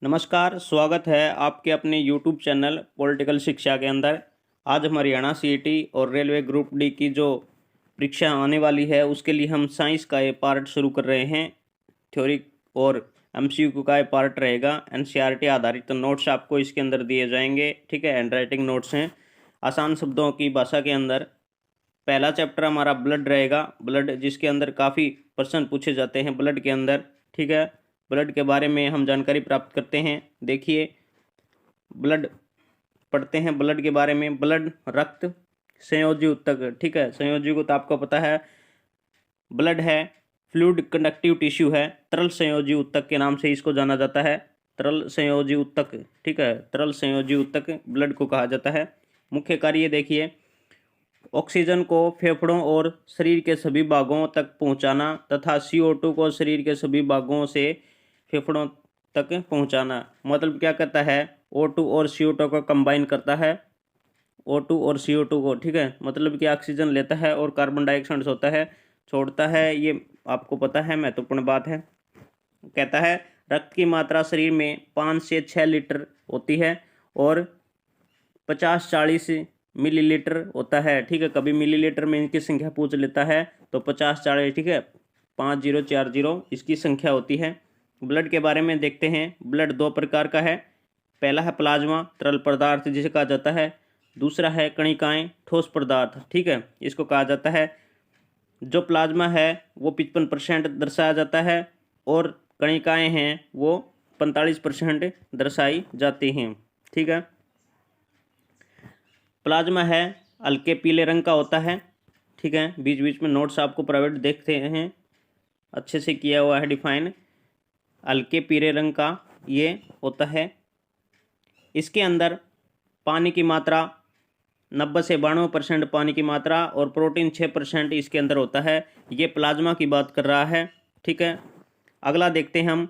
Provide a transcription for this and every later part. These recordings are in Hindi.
नमस्कार, स्वागत है आपके अपने यूट्यूब चैनल पॉलिटिकल शिक्षा के अंदर। आज हम हरियाणा सीईटी और रेलवे ग्रुप डी की जो परीक्षा आने वाली है उसके लिए हम साइंस का ये पार्ट शुरू कर रहे हैं। थ्योरी और एमसीक्यू का ये पार्ट रहेगा। एनसीईआरटी आधारित तो नोट्स आपको इसके अंदर दिए जाएंगे, ठीक है। हैंड राइटिंग नोट्स हैं, आसान शब्दों की भाषा के अंदर। पहला चैप्टर हमारा ब्लड रहेगा, ब्लड जिसके अंदर काफ़ी प्रश्न पूछे जाते हैं ब्लड के अंदर, ठीक है। ब्लड के बारे में हम जानकारी प्राप्त करते हैं। देखिए, ब्लड पढ़ते हैं ब्लड के बारे में। ब्लड रक्त संयोजी ऊतक, ठीक है। संयोजी को तो आपको पता है, ब्लड है फ्लूइड कंडक्टिव टिश्यू है, तरल संयोजी ऊतक के नाम से इसको जाना जाता है। तरल संयोजी ऊतक, ठीक है, तरल संयोजी ऊतक ब्लड को कहा जाता है। मुख्य कार्य देखिए, ऑक्सीजन को फेफड़ों और शरीर के सभी भागों तक पहुंचाना तथा CO2 को शरीर के सभी भागों से फेफड़ों तक पहुंचाना। मतलब क्या करता है, O2 और CO2 को कंबाइन करता है, O2 और CO2 को, ठीक है। मतलब कि ऑक्सीजन लेता है और कार्बन डाइऑक्साइड छोड़ता है। ये आपको पता है, महत्वपूर्ण बात है। कहता है रक्त की मात्रा शरीर में 5 से 6 लीटर होती है और 50-40 मिलीलीटर होता है, ठीक है। कभी मिलीलीटर में इनकी संख्या पूछ लेता है तो 50-40, ठीक है, 5040 इसकी संख्या होती है। ब्लड के बारे में देखते हैं। ब्लड दो प्रकार का है। पहला है प्लाज्मा, तरल पदार्थ जिसे कहा जाता है। दूसरा है कणिकाएं, ठोस पदार्थ, ठीक है, इसको कहा जाता है। जो प्लाज्मा है वो 55% दर्शाया जाता है और कणिकाएं हैं वो 45% दर्शाई जाती हैं, ठीक है। प्लाज्मा है हल्के पीले रंग का होता है, ठीक है। बीच बीच में नोट्स आपको प्राइवेट देखते हैं, अच्छे से किया हुआ है डिफाइन। हल्के पीले रंग का ये होता है। इसके अंदर पानी की मात्रा 90 से 92% पानी की मात्रा और प्रोटीन 6% इसके अंदर होता है। ये प्लाज्मा की बात कर रहा है, ठीक है। अगला देखते हैं हम।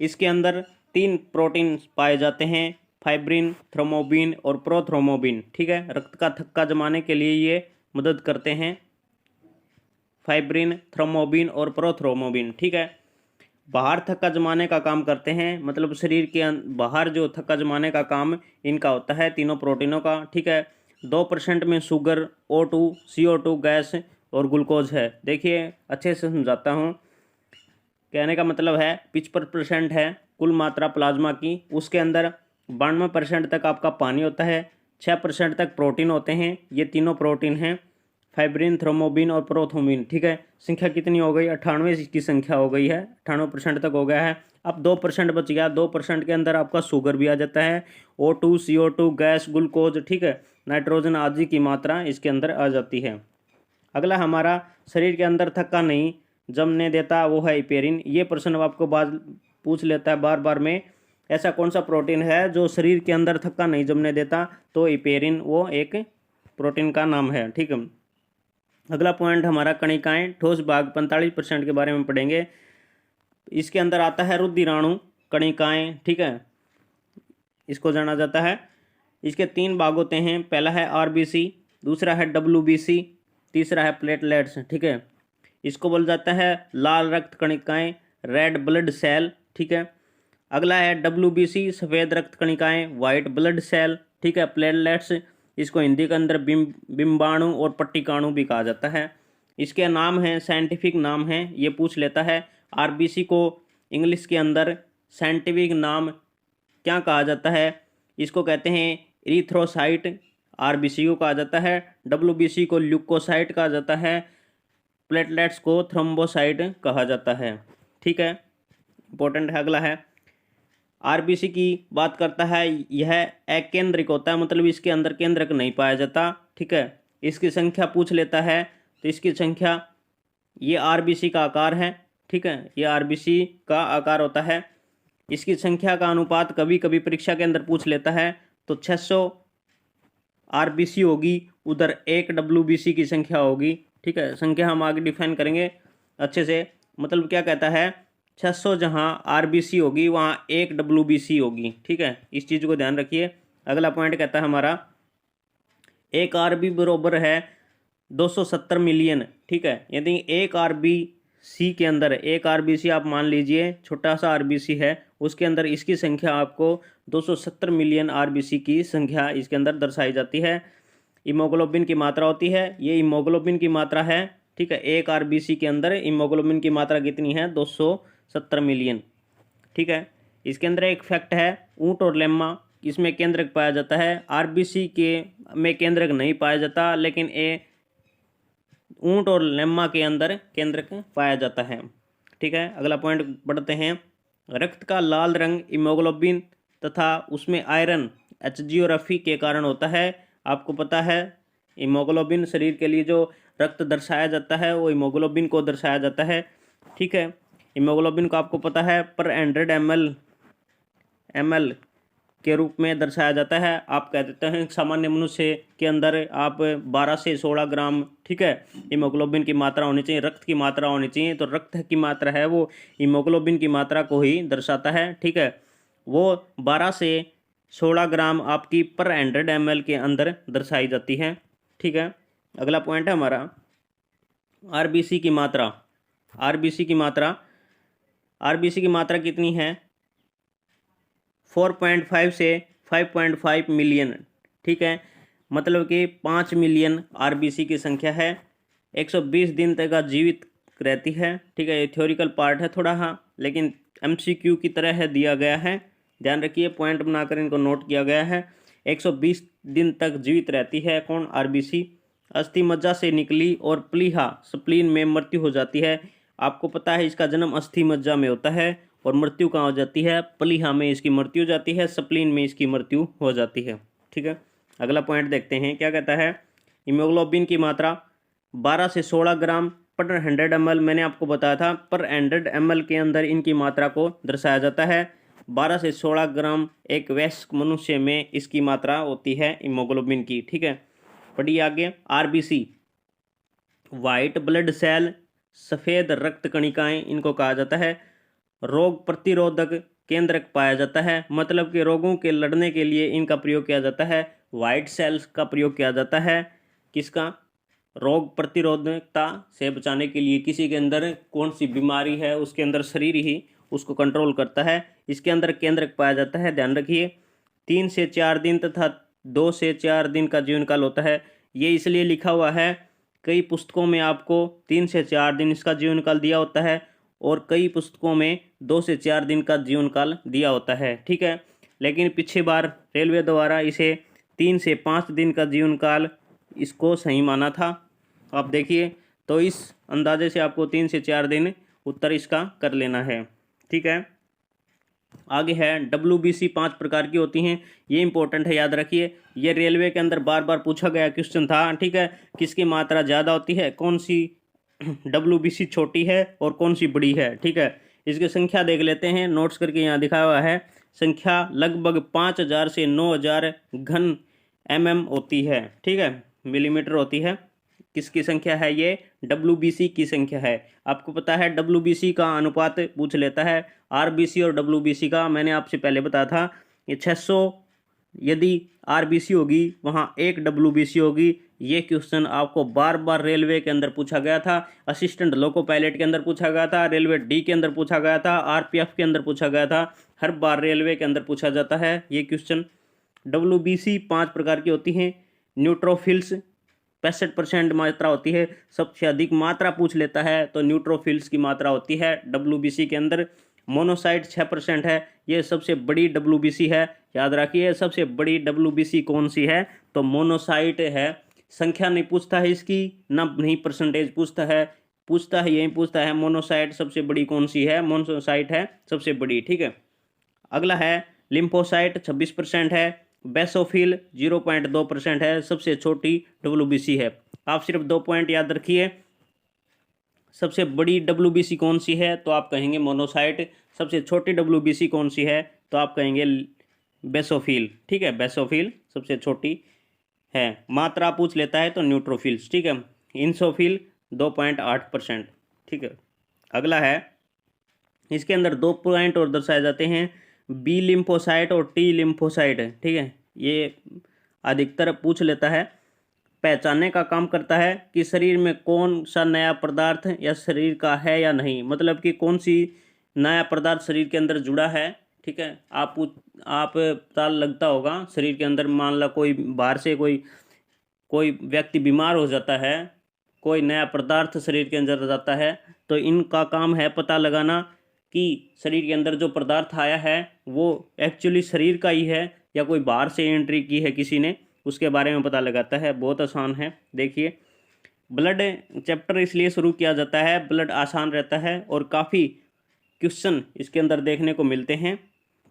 इसके अंदर 3 प्रोटीन पाए जाते हैं, फाइब्रिन, थ्रोम्बोबिन और प्रोथ्रोम्बोबिन, ठीक है। रक्त का थक्का जमाने के लिए ये मदद करते हैं, फाइब्रिन, थ्रोम्बोबिन और प्रोथ्रोम्बोबिन, ठीक है। बाहर थक्का जमाने का काम करते हैं, मतलब शरीर के बाहर जो थक्का जमाने का काम इनका होता है, तीनों प्रोटीनों का, ठीक है। 2% में शुगर, O2, CO2 गैस और ग्लूकोज है। देखिए, अच्छे से समझाता हूँ। कहने का मतलब है 55% है कुल मात्रा प्लाज्मा की, उसके अंदर 92% तक आपका पानी होता है, 6% तक प्रोटीन होते हैं। ये तीनों प्रोटीन हैं, फाइब्रिन, थ्रोम्बोबिन और प्रोथ्रोम्बिन, ठीक है। संख्या कितनी हो गई, 98 की संख्या हो गई है, 98% तक हो गया है। अब 2% बच गया। 2% के अंदर आपका शुगर भी आ जाता है, O2, CO2 गैस, ग्लूकोज, ठीक है, नाइट्रोजन आदि की मात्रा इसके अंदर आ जाती है। अगला हमारा शरीर के अंदर थक्का नहीं जमने देता, वो है इपेरिन। ये प्रश्न आपको बाद पूछ लेता है बार बार में, ऐसा कौन सा प्रोटीन है जो शरीर के अंदर थक्का नहीं जमने देता, तो इपेरिन वो एक प्रोटीन का नाम है, ठीक है। अगला पॉइंट हमारा कणिकाएं, ठोस भाग 45% के बारे में पढ़ेंगे। इसके अंदर आता है रुधिराणु, कणिकाएं, ठीक है, इसको जाना जाता है। इसके 3 भाग होते हैं। पहला है RBC, दूसरा है WBC, तीसरा है प्लेटलेट्स, ठीक है। इसको बोल जाता है लाल रक्त कणिकाएं, रेड ब्लड सेल, ठीक है। अगला है WBC, सफ़ेद रक्त कणिकाएं, वाइट ब्लड सेल, ठीक है। प्लेटलेट्स, इसको हिंदी के अंदर बिंबाणु और पट्टिकाणु भी कहा जाता है। इसके नाम हैं, साइंटिफिक नाम हैं, ये पूछ लेता है। RBC को इंग्लिश के अंदर साइंटिफिक नाम क्या कहा जाता है, इसको कहते हैं इरिथ्रोसाइट, RBC को कहा जाता है। WBC को ल्यूकोसाइट कहा जाता है। प्लेटलेट्स को थ्रोम्बोसाइट कहा जाता है, ठीक है, इंपॉर्टेंट है। अगला है RBC की बात करता है, यह अकेंद्रिक होता है, मतलब इसके अंदर केंद्रक नहीं पाया जाता, ठीक है। इसकी संख्या पूछ लेता है तो इसकी संख्या, ये RBC का आकार है, ठीक है, ये RBC का आकार होता है। इसकी संख्या का अनुपात कभी कभी परीक्षा के अंदर पूछ लेता है, तो 600 RBC होगी, उधर 1 WBC की संख्या होगी, ठीक है। संख्या हम आगे डिफाइन करेंगे अच्छे से। मतलब क्या कहता है, 600 जहाँ RBC होगी वहाँ 1 WBC होगी, ठीक है, इस चीज़ को ध्यान रखिए। अगला पॉइंट कहता है हमारा, 1 RB बराबर है 270 मिलियन, ठीक है। यदि 1 RB सी के अंदर एक आरबीसी आप मान लीजिए छोटा सा आरबीसी है, उसके अंदर इसकी संख्या आपको 270 मिलियन आरबीसी की संख्या इसके अंदर दर्शाई जाती है। हीमोग्लोबिन की मात्रा होती है, ये हीमोग्लोबिन की मात्रा है, ठीक है। एक आरबीसी के अंदर हीमोग्लोबिन की मात्रा कितनी है? 270 मिलियन, ठीक है। इसके अंदर एक फैक्ट है, ऊंट और लेम्मा इसमें केंद्रक पाया जाता है, आरबीसी के में केंद्रक नहीं पाया जाता, लेकिन ये ऊंट और लेम्मा के अंदर केंद्रक पाया जाता है, ठीक है। अगला पॉइंट बढ़ते हैं। रक्त का लाल रंग हीमोग्लोबिन तथा उसमें आयरन एचजी और एफई के कारण होता है। आपको पता है हीमोग्लोबिन शरीर के लिए जो रक्त दर्शाया जाता है वो हीमोग्लोबिन को दर्शाया जाता है, ठीक है। हीमोग्लोबिन को आपको पता है पर 100 ml के रूप में दर्शाया जाता है। आप कह देते हैं सामान्य मनुष्य के अंदर आप 12 से 16 ग्राम, ठीक है, हीमोग्लोबिन की मात्रा होनी चाहिए, रक्त की मात्रा होनी चाहिए। तो रक्त की मात्रा है वो हीमोग्लोबिन की मात्रा को ही दर्शाता है, ठीक है। वो 12 से 16 ग्राम आपकी पर 100 ml के अंदर दर्शाई जाती है, ठीक है। अगला पॉइंट है हमारा आरबीसी की मात्रा। आरबीसी की मात्रा, आरबीसी की मात्रा कितनी है? 4.5 से 5.5 मिलियन, ठीक है। मतलब कि 5 मिलियन आरबीसी की संख्या है। 120 दिन तक का जीवित रहती है, ठीक है। ये थ्योरिकल पार्ट है थोड़ा, हाँ, लेकिन एमसीक्यू की तरह है, दिया गया है, ध्यान रखिए, पॉइंट बनाकर इनको नोट किया गया है। 120 दिन तक जीवित रहती है कौन? आरबीसी। अस्थि मज्जा से निकली और प्लीहा स्प्लीन में मृत्यु हो जाती है। आपको पता है इसका जन्म अस्थि मज्जा में होता है और मृत्यु कहाँ हो जाती है? प्लीहा में इसकी मृत्यु हो जाती है, स्प्लीन में इसकी मृत्यु हो जाती है, ठीक है। अगला पॉइंट देखते हैं क्या कहता है। हीमोग्लोबिन की मात्रा 12 से 16 ग्राम पर 100 ml, मैंने आपको बताया था पर 100 ml के अंदर इनकी मात्रा को दर्शाया जाता है। 12 से 16 ग्राम एक वयस्क मनुष्य में इसकी मात्रा होती है हीमोग्लोबिन की, ठीक है। पढ़िए आगे। आरबीसी वाइट ब्लड सेल, सफ़ेद रक्त कणिकाएं इनको कहा जाता है। रोग प्रतिरोधक केंद्रक पाया जाता है, मतलब कि रोगों के लड़ने के लिए इनका प्रयोग किया जाता है। वाइट सेल्स का प्रयोग किया जाता है किसका? रोग प्रतिरोधकता से बचाने के लिए। किसी के अंदर कौन सी बीमारी है उसके अंदर शरीर ही उसको कंट्रोल करता है। इसके अंदर केंद्रक पाया जाता है, ध्यान रखिए। 3 से 4 दिन तथा 2 से 4 दिन का जीवन काल होता है। ये इसलिए लिखा हुआ है, कई पुस्तकों में आपको 3 से 4 दिन इसका जीवन काल दिया होता है और कई पुस्तकों में 2 से 4 दिन का जीवन काल दिया होता है, ठीक है। लेकिन पिछली बार रेलवे द्वारा इसे 3 से 5 दिन का जीवन काल इसको सही माना था। आप देखिए, तो इस अंदाजे से आपको 3 से 4 दिन उत्तर इसका कर लेना है, ठीक है। आगे है WBC 5 प्रकार की होती हैं, ये इंपॉर्टेंट है, याद रखिए। ये रेलवे के अंदर बार बार पूछा गया क्वेश्चन था, ठीक है। किसकी मात्रा ज़्यादा होती है, कौन सी WBC छोटी है और कौन सी बड़ी है, ठीक है। इसकी संख्या देख लेते हैं, नोट्स करके यहाँ दिखाया हुआ है। संख्या लगभग 5000 से 9000 घन mm होती है, ठीक है, मिलीमीटर होती है। किसकी संख्या है? ये WBC की संख्या है। आपको पता है WBC का अनुपात पूछ लेता है, RBC और WBC का मैंने आपसे पहले बताया था। ये 600 यदि RBC होगी वहाँ 1 WBC होगी। ये क्वेश्चन आपको बार बार रेलवे के अंदर पूछा गया था, असिस्टेंट लोको पायलट के अंदर पूछा गया था, रेलवे डी के अंदर पूछा गया था, RPF के अंदर पूछा गया था। हर बार रेलवे के अंदर पूछा जाता है ये क्वेश्चन। WBC 5 प्रकार की होती हैं। न्यूट्रोफिल्स 65% मात्रा होती है। सबसे अधिक मात्रा पूछ लेता है तो न्यूट्रोफिल्स की मात्रा होती है WBC के अंदर। मोनोसाइट 6% है, ये सबसे बड़ी WBC है, याद रखिए। सबसे बड़ी WBC कौन सी है? तो मोनोसाइट है। संख्या नहीं पूछता है इसकी, ना नहीं परसेंटेज पूछता है, यही पूछता है मोनोसाइट सबसे बड़ी कौन सी है। मोनोसाइट है सबसे बड़ी, ठीक है। अगला है लिम्फोसाइट 26% है। बेसोफिल 0.2% है, सबसे छोटी WBC है। आप सिर्फ 2 पॉइंट याद रखिए, सबसे बड़ी WBC कौन सी है तो आप कहेंगे मोनोसाइट, सबसे छोटी WBC कौन सी है तो आप कहेंगे बेसोफिल, ठीक है। बेसोफिल सबसे छोटी है। मात्रा पूछ लेता है तो न्यूट्रोफिल्स, ठीक है। इंसोफिल 2.8%, ठीक है। अगला है, इसके अंदर 2 पॉइंट और दर्शाए जाते हैं, B लिम्फोसाइट और T लिम्फोसाइट, ठीक है। ये अधिकतर पूछ लेता है। पहचानने का काम करता है कि शरीर में कौन सा नया पदार्थ या शरीर का है या नहीं, मतलब कि कौन सी नया पदार्थ शरीर के अंदर जुड़ा है। ठीक है, आप पता लगता होगा शरीर के अंदर, मान लो कोई बाहर से कोई व्यक्ति बीमार हो जाता है, कोई नया पदार्थ शरीर के अंदर जाता है, तो इनका काम है पता लगाना कि शरीर के अंदर जो पदार्थ आया है वो एक्चुअली शरीर का ही है या कोई बाहर से एंट्री की है किसी ने, उसके बारे में पता लगाता है। बहुत आसान है। देखिए, ब्लड चैप्टर इसलिए शुरू किया जाता है, ब्लड आसान रहता है और काफ़ी क्वेश्चन इसके अंदर देखने को मिलते हैं।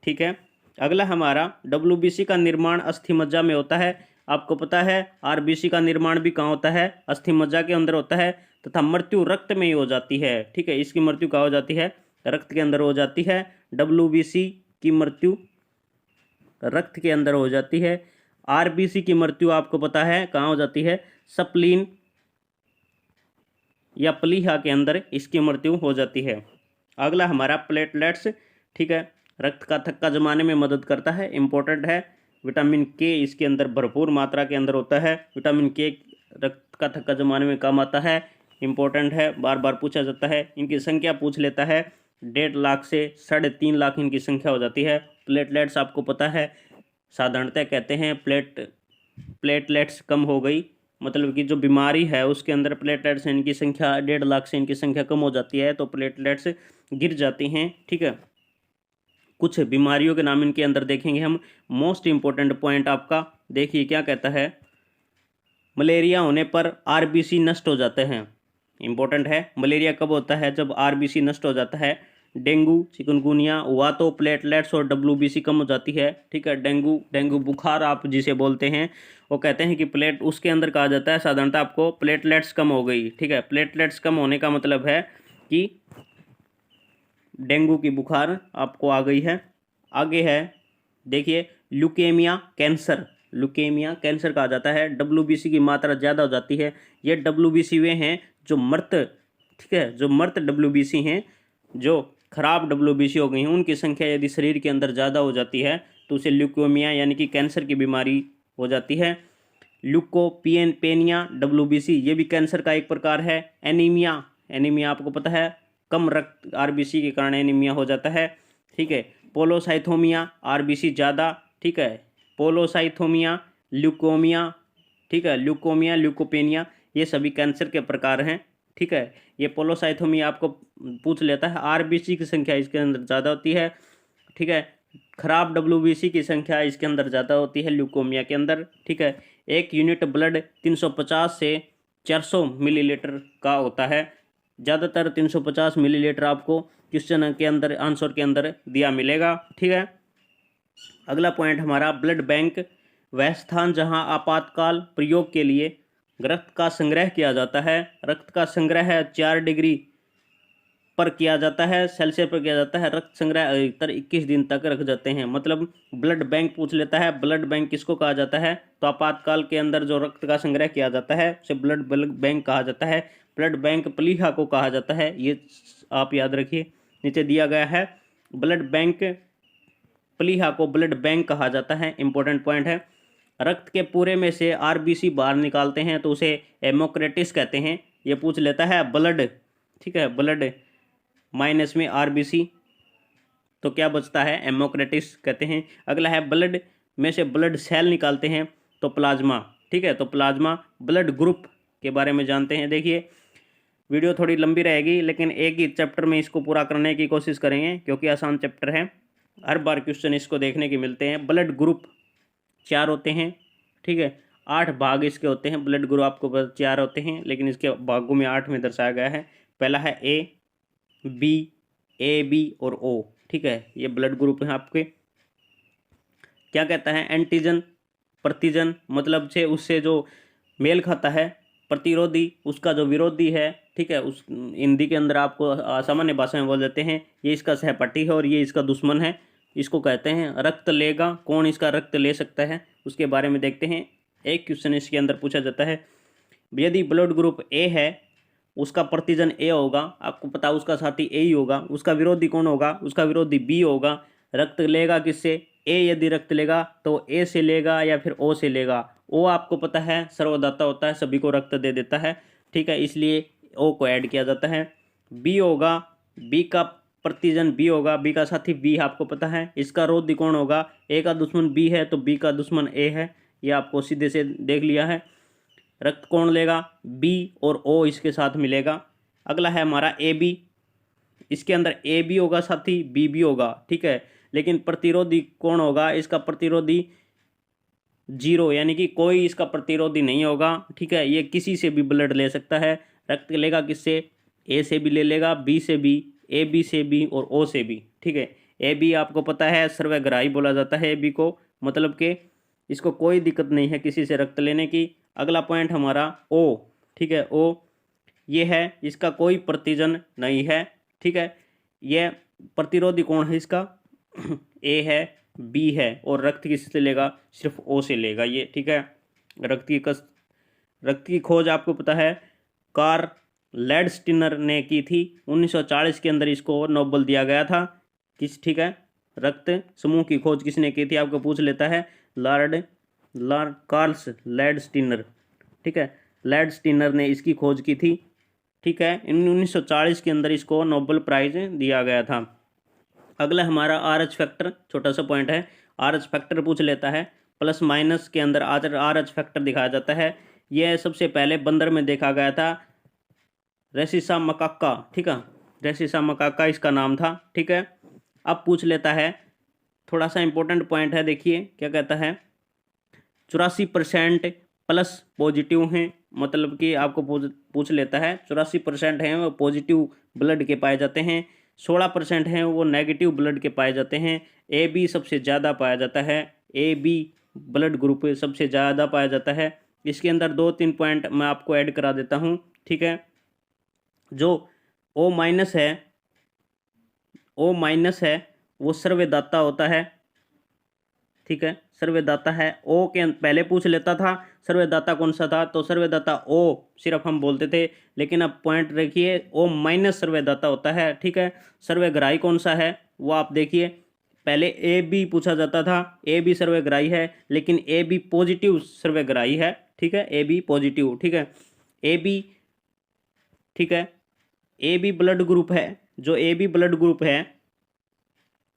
ठीक है, अगला हमारा WBC का निर्माण अस्थि मज्जा में होता है। आपको पता है RBC का निर्माण भी कहाँ होता है, अस्थि मज्जा के अंदर होता है, तथा मृत्यु रक्त में ही हो जाती है। ठीक है, इसकी मृत्यु कहाँ हो जाती है, रक्त के अंदर हो जाती है। WBC की मृत्यु रक्त के अंदर हो जाती है। RBC की मृत्यु आपको पता है कहाँ हो जाती है, स्प्लीन या प्लीहा के अंदर इसकी मृत्यु हो जाती है। अगला हमारा प्लेटलेट्स। ठीक है, रक्त का थक्का जमाने में मदद करता है, इंपॉर्टेंट है। विटामिन के इसके अंदर भरपूर मात्रा के अंदर होता है। विटामिन के रक्त का थक्का जमाने में काम आता है, इंपॉर्टेंट है, बार बार पूछा जाता है। इनकी संख्या पूछ लेता है, 1.5 लाख से 3.5 लाख इनकी संख्या हो जाती है। प्लेटलेट्स आपको पता है, साधारणतः कहते हैं प्लेटलेट्स कम हो गई, मतलब कि जो बीमारी है उसके अंदर प्लेटलेट्स इनकी संख्या 1.5 लाख से इनकी संख्या कम हो जाती है, तो प्लेटलेट्स गिर जाती हैं। ठीक है, कुछ बीमारियों के नाम इनके अंदर देखेंगे हम। मोस्ट इंपॉर्टेंट पॉइंट आपका देखिए, क्या कहता है, मलेरिया होने पर RBC नष्ट हो जाते हैं। इंपॉर्टेंट है, मलेरिया कब होता है, जब RBC नष्ट हो जाता है। डेंगू चिकनगुनिया हुआ तो प्लेटलेट्स और WBC कम हो जाती है। ठीक है, डेंगू बुखार आप जिसे बोलते हैं, वो कहते हैं कि प्लेट उसके अंदर कहा जाता है साधारणतः आपको प्लेटलेट्स कम हो गई। ठीक है, प्लेटलेट्स कम होने का मतलब है कि डेंगू की बुखार आपको आ गई है। आगे है, देखिए, ल्यूकेमिया कैंसर कहा जाता है। WBC की मात्रा ज़्यादा हो जाती है। ये WBC वे हैं जो मृत, ठीक है, जो मृत WBC हैं, जो खराब WBC हो गई हैं, उनकी संख्या यदि शरीर के अंदर ज़्यादा हो जाती है तो उसे ल्यूकेमिया यानी कि कैंसर की बीमारी हो जाती है। ल्यूकोपेनिया WBC ये भी कैंसर का एक प्रकार है। एनीमिया आपको पता है, कम रक्त RBC के कारण एनीमिया हो जाता है। ठीक है, पोलोसाइथोमिया RBC ज़्यादा। ठीक है, पोलोसाइथोमिया, ल्यूकोमिया, ठीक है, ल्यूकोपेनिया ये सभी कैंसर के प्रकार हैं। ठीक है, ये पोलोसाइथोमिया आपको पूछ लेता है, RBC की संख्या इसके अंदर ज़्यादा होती है। ठीक है, खराब WBC की संख्या इसके अंदर ज़्यादा होती है ल्यूकोमिया के अंदर। ठीक है, 1 यूनिट ब्लड 350 से 400 मिलीलीटर का होता है। ज़्यादातर 350 मिलीलीटर आपको क्वेश्चन के अंदर आंसर के अंदर दिया मिलेगा। ठीक है, अगला पॉइंट हमारा, ब्लड बैंक वह स्थान जहां आपातकाल प्रयोग के लिए रक्त का संग्रह किया जाता है। रक्त का संग्रह 4 डिग्री पर किया जाता है, सेल्सियस पर किया जाता है। रक्त संग्रह अधिकतर 21 दिन तक रख जाते हैं। मतलब ब्लड बैंक पूछ लेता है, ब्लड बैंक किसको कहा जाता है, तो आपातकाल के अंदर जो रक्त का संग्रह किया जाता है उसे ब्लड बैंक कहा जाता है। ब्लड बैंक प्लीहा को कहा जाता है, ये आप याद रखिए, नीचे दिया गया है। ब्लड बैंक प्लीहा को ब्लड बैंक कहा जाता है, इंपॉर्टेंट पॉइंट है। रक्त के पूरे में से RBC बाहर निकालते हैं तो उसे हेमोक्रेटिस कहते हैं, ये पूछ लेता है। ब्लड, ठीक है, ब्लड माइनस में RBC तो क्या बचता है, हेमोक्रेटिस कहते हैं। अगला है, ब्लड में से ब्लड सेल निकालते हैं तो प्लाज्मा। ठीक है, तो प्लाज्मा। ब्लड ग्रुप के बारे में जानते हैं। देखिए, वीडियो थोड़ी लंबी रहेगी लेकिन एक ही चैप्टर में इसको पूरा करने की कोशिश करेंगे क्योंकि आसान चैप्टर है, हर बार क्वेश्चन इसको देखने के मिलते हैं। ब्लड ग्रुप 4 होते हैं। ठीक है, 8 भाग इसके होते हैं। ब्लड ग्रुप आपको 4 होते हैं लेकिन इसके भागों में 8 में दर्शाया गया है। पहला है AB और O। ठीक है, ये ब्लड ग्रुप हैं आपके। क्या कहता है, एंटीजन प्रतिजन, मतलब से उससे जो मेल खाता है, प्रतिरोधी उसका जो विरोधी है। ठीक है, उस हिंदी के अंदर आपको सामान्य भाषा में बोल देते हैं ये इसका सहपाठी है और ये इसका दुश्मन है, इसको कहते हैं। रक्त लेगा, कौन इसका रक्त ले सकता है, उसके बारे में देखते हैं। एक क्वेश्चन इसके अंदर पूछा जाता है, यदि ब्लड ग्रुप A है, उसका प्रतिजन A होगा, आपको पता उसका साथी A ही होगा, उसका विरोधी कौन होगा, उसका विरोधी B होगा। रक्त लेगा किससे, A यदि रक्त लेगा तो A से लेगा या फिर O से लेगा, ओ आपको पता है सर्वदाता होता है, सभी को रक्त दे देता है, ठीक है, इसलिए ओ को ऐड किया जाता है। बी होगा, बी का प्रतिजन बी होगा, बी का साथी बी आपको पता है, इसका रोधी कौन होगा, ए का दुश्मन बी है तो बी का दुश्मन ए है, ये आपको सीधे से देख लिया है। रक्त कौन लेगा, बी और ओ इसके साथ मिलेगा। अगला है हमारा ए बी, इसके अंदर ए भी होगा साथी, बी भी होगा, ठीक है, लेकिन प्रतिरोधी कौन होगा, इसका प्रतिरोधी जीरो, यानी कि कोई इसका प्रतिरोधी नहीं होगा, ठीक है, ये किसी से भी ब्लड ले सकता है। रक्त लेगा किससे, ए से भी ले लेगा, बी से भी, ए बी से भी और ओ से भी, ठीक है। ए बी आपको पता है सर्वग्राही बोला जाता है ए बी को, मतलब कि इसको कोई दिक्कत नहीं है किसी से रक्त लेने की। अगला पॉइंट हमारा ओ, ठीक है, ओ ये है, इसका कोई प्रतिजन नहीं है, ठीक है, यह प्रतिरोधी कौन है इसका ए है, बी है, और रक्त किससे लेगा, सिर्फ ओ से लेगा ये, ठीक है। रक्त की खोज आपको पता है कार्ल लैंडस्टीनर ने की थी, 1940 के अंदर इसको नोबेल दिया गया था। ठीक है, रक्त समूह की खोज किसने की थी आपको पूछ लेता है, लॉर्ड कार्ल लैंडस्टीनर, ठीक है, लैंडस्टीनर ने इसकी खोज की थी, ठीक है, 1940 के अंदर इसको नोबेल प्राइज दिया गया था। अगला हमारा आर एच फैक्टर, छोटा सा पॉइंट है, आर एच फैक्टर पूछ लेता है, प्लस माइनस के अंदर आर एच फैक्टर दिखाया जाता है। यह सबसे पहले बंदर में देखा गया था, रेसिसा मकाका, ठीक है, रेसिसा मकाका इसका नाम था, ठीक है। अब पूछ लेता है, थोड़ा सा इंपॉर्टेंट पॉइंट है, देखिए क्या कहता है, 84% प्लस पॉजिटिव हैं, मतलब कि आपको पूछ लेता है 84% हैं वो पॉजिटिव ब्लड के पाए जाते हैं, 16% हैं वो नेगेटिव ब्लड के पाए जाते हैं। ए बी सबसे ज़्यादा पाया जाता है, ए बी ब्लड ग्रुप सबसे ज़्यादा पाया जाता है। इसके अंदर 2-3 पॉइंट मैं आपको ऐड करा देता हूँ, ठीक है। जो ओ माइनस है वो सर्वदाता होता है, ठीक है, सर्वदाता है। ओ के पहले पूछ लेता था सर्वदाता कौन सा था, तो सर्वदाता ओ सिर्फ हम बोलते थे, लेकिन अब पॉइंट रखिए ओ माइनस सर्वदाता होता है, ठीक है। सर्वग्राही कौन सा है वो आप देखिए, पहले ए बी पूछा जाता था, ए बी सर्वग्राही है, लेकिन ए बी पॉजिटिव सर्वग्राही है, ठीक है, ए बी पॉजिटिव, ठीक है, ए बी, ठीक है, ए बी ब्लड ग्रुप है, जो ए बी ब्लड ग्रुप है,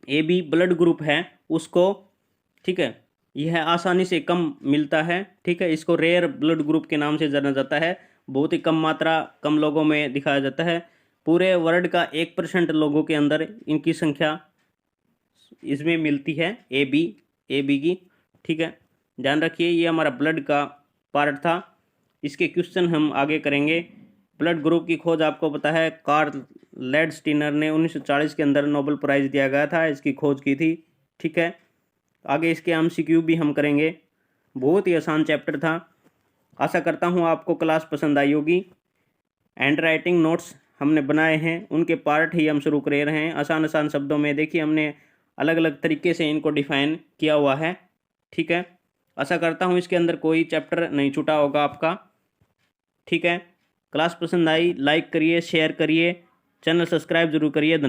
ए बी ब्लड ग्रुप है उसको, ठीक है, यह आसानी से कम मिलता है, ठीक है, इसको रेयर ब्लड ग्रुप के नाम से जाना जाता है, बहुत ही कम मात्रा, कम लोगों में दिखाया जाता है। पूरे वर्ल्ड का 1% लोगों के अंदर इनकी संख्या इसमें मिलती है, ए बी की, ठीक है, ध्यान रखिए। ये हमारा ब्लड का पार्ट था, इसके क्वेश्चन हम आगे करेंगे। ब्लड ग्रुप की खोज आपको पता है कार्ल लैंडस्टीनर ने 1940 के अंदर नोबेल प्राइज़ दिया गया था, इसकी खोज की थी, ठीक है। आगे इसके MCQ भी हम करेंगे, बहुत ही आसान चैप्टर था। आशा करता हूँ आपको क्लास पसंद आई होगी। हैंड राइटिंग नोट्स हमने बनाए हैं, उनके पार्ट ही हम शुरू कर रहे हैं, आसान आसान शब्दों में, देखिए हमने अलग अलग तरीके से इनको डिफाइन किया हुआ है, ठीक है। आशा करता हूँ इसके अंदर कोई चैप्टर नहीं छूटा होगा आपका, ठीक है। क्लास पसंद आई लाइक करिए, शेयर करिए, चैनल सब्सक्राइब जरूर करिए। धन्यवाद।